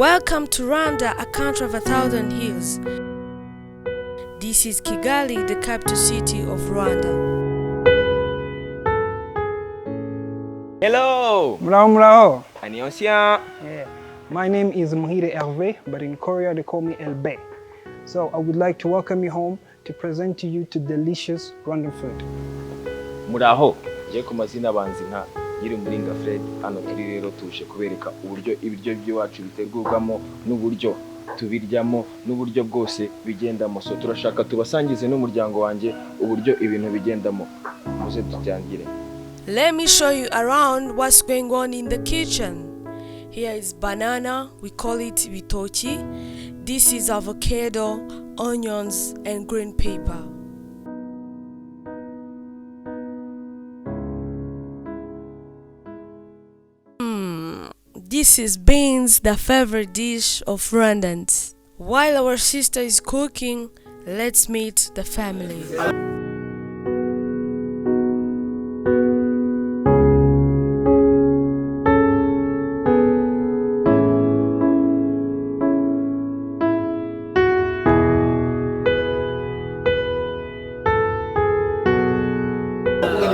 Welcome to Rwanda, a country of 1,000 hills. This is Kigali, the capital city of Rwanda. Hello! Mrao. 안녕하세요. Yeah. My name is Muhire Hervé, but in Korea they call me Elbe. So I would like to welcome you home to present to you delicious Rwandan food. Muraho, je ku mazina banzi nka Nyiri Muringa Fred, hano turi rero tuje kubereka uburyo ibiryo by'iwacu bitegurwamo n'uburyo tubiryamo n'uburyo bwose bigendamo. So turashaka tubasangize n'umuryango wanje uburyo ibintu bigendamo. Muze tujyangire. Let me show you around what's going on in the kitchen. Here is banana, we call it bitochi. This is avocado, onions, and green pepper. This is beans, the favorite dish of Rwandans. While our sister is cooking, let's meet the family.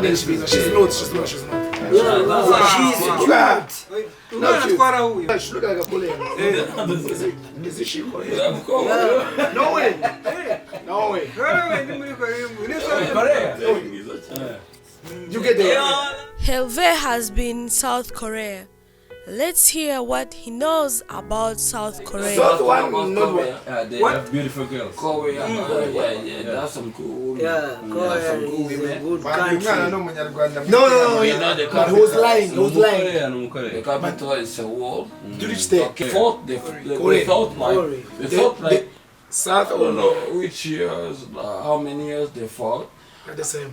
She's not. She's trapped. No, she's look like a bully. Is she Korean? No way. No way. You get there. Hervé has been in South Korea. Let's hear what he knows about South Korea. South one, not one. They have beautiful girls. Korea, yeah, that's some cool. Yeah, Korea is a good country. No. He was lying. The capital is Seoul. They fought like South I don't know which years, how many years they fought. the same.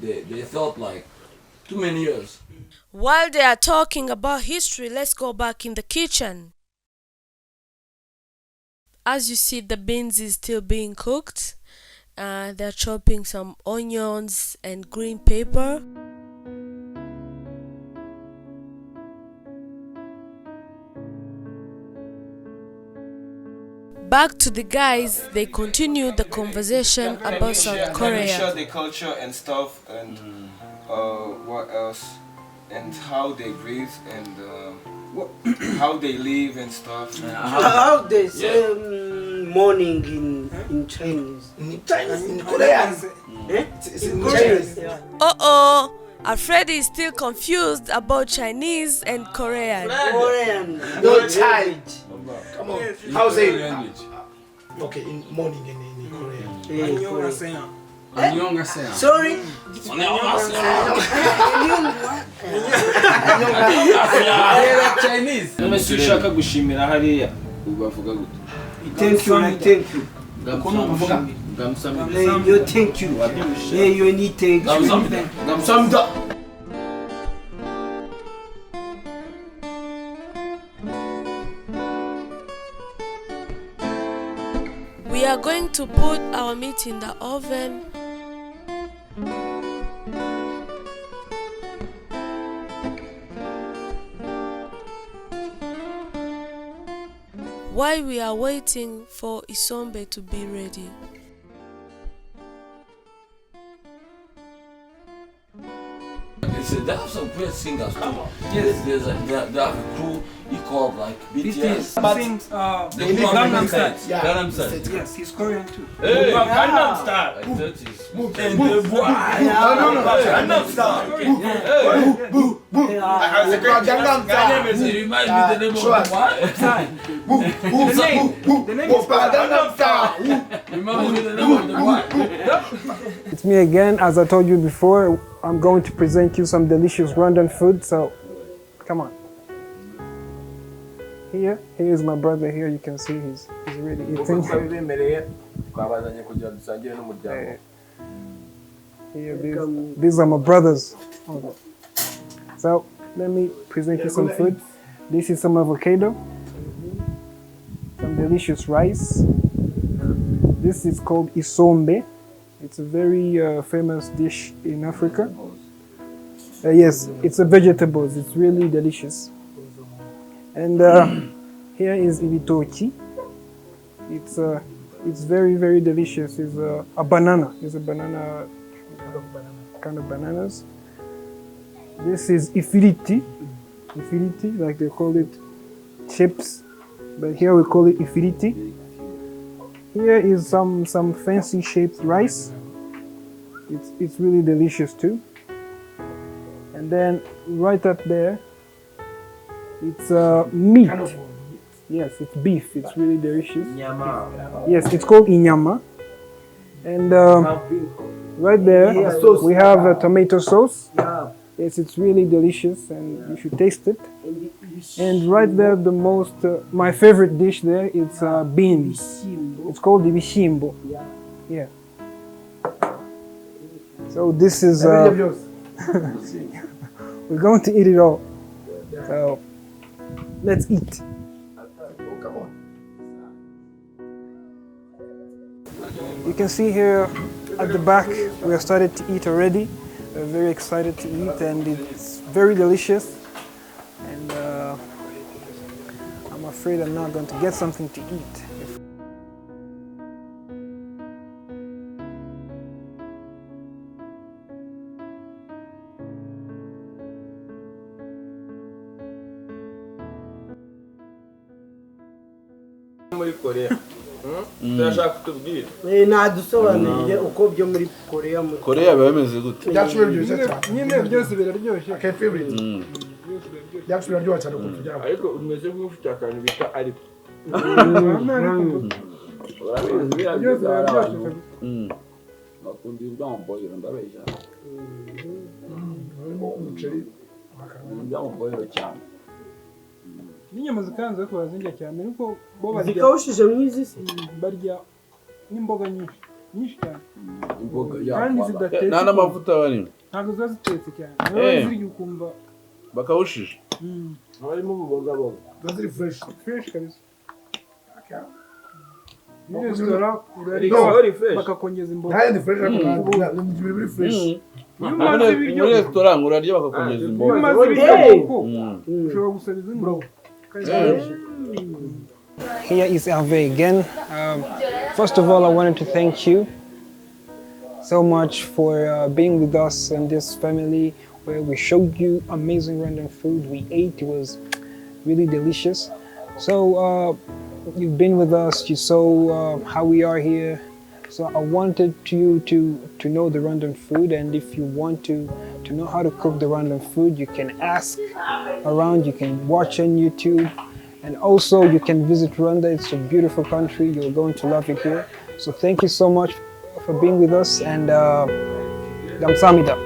They thought like too many years. While they are talking about history, let's go back in the kitchen. As you see, the beans is still being cooked. They're chopping some onions and green pepper. Back to the guys, they continue the conversation about South Korea. Share the culture and stuff and what else and how they breathe and how they live and stuff. How they say morning in Chinese? In Chinese, in Korean. It's in Chinese. Uh-oh! Alfred is still confused about Chinese and Korean. Korean. No child. Come on. How say it? Okay, in morning in Korean. Sorry? Chinese. Ushaka gushimira hariya ubavuga gute? Thank you. You thank you. You need thank you. We are going to put our meat in the oven. While we are waiting for isombe to be ready. They have some great singers too. Yes, they have a crew he called like BTS. But They live Gangnam Style. Gangnam Style. Yes, he's Korean too. Hey, Gangnam Style. I thought he's Gangnam Style. It reminds me the name of the Reminds me the name of the what? It's me again. As I told you before, I'm going to present you some delicious Rwandan food. So, come on. Here is my brother. Here you can see he's really eating. Here, these are my brothers. So let me present you some food. This is some avocado, some delicious rice. This is called isombe. It's a very famous dish in Africa. Yes, it's a vegetables. It's really delicious. And Here is ibitoki. It's very, very delicious. It's a banana. It's a banana, kind of bananas. This is ifiriti. Ifiriti, like they call it chips, but here we call it ifiriti. Here is some fancy shaped rice. It's really delicious too. And then right up there, it's meat. Yes, it's beef. It's really delicious. Yes, it's called inyama. And right there, we have a tomato sauce. Yes, it's really delicious, and you should taste it. And right there, my favorite dish there is beans. It's called ibishimbo. Yeah. So this is. We're going to eat it all. So let's eat. You can see here at the back, we have started to eat already. We're very excited to eat, and it's very delicious. And I'm afraid I'm not going to get something to eat. muri Korea turashaka kutubwira nadusobanurire uko byo muri Korea Korea bameze gute Byacu biraryoshye cyane. Nyine byose biraryoshye. Okay, favorite. Byacu biraryoshye cyane ukuntu byaba. ariko umeze nk'ufite akantu bita ariko bakunda ibyamboyero ndabeja Umuceri. ibyamboyero cyane N'inyama zikanze ko bazinjya cyane ariko bo barya zikawushije mwizi se barya n'imboga nyinshi cyane. imboga Kandi zidatetse. nta n'amavuta barimo Ntabwo ziba zitetse cyane. Niba zirya ukumva bakawushije harimo ububogaboga Ziri fresh. fresh kabisa. Okay. Ni restaurant bakakongeza imboga. Nta fresh ariko ni biri fresh. muri restaurant urarya bakakongeza imboga Ushobora gusaba izindi. Here is Hervé again. First of all, I wanted to thank you so much for being with us in this family where we showed you amazing random food. We ate, it was really delicious. So you've been with us, you saw how we are here. So I wanted you to know the random food, and if you want to know how to cook the random food, you can ask around, you can watch on YouTube, and also you can visit Rwanda. It's a beautiful country, you're going to love it here. So thank you so much for being with us, and Gamsamida.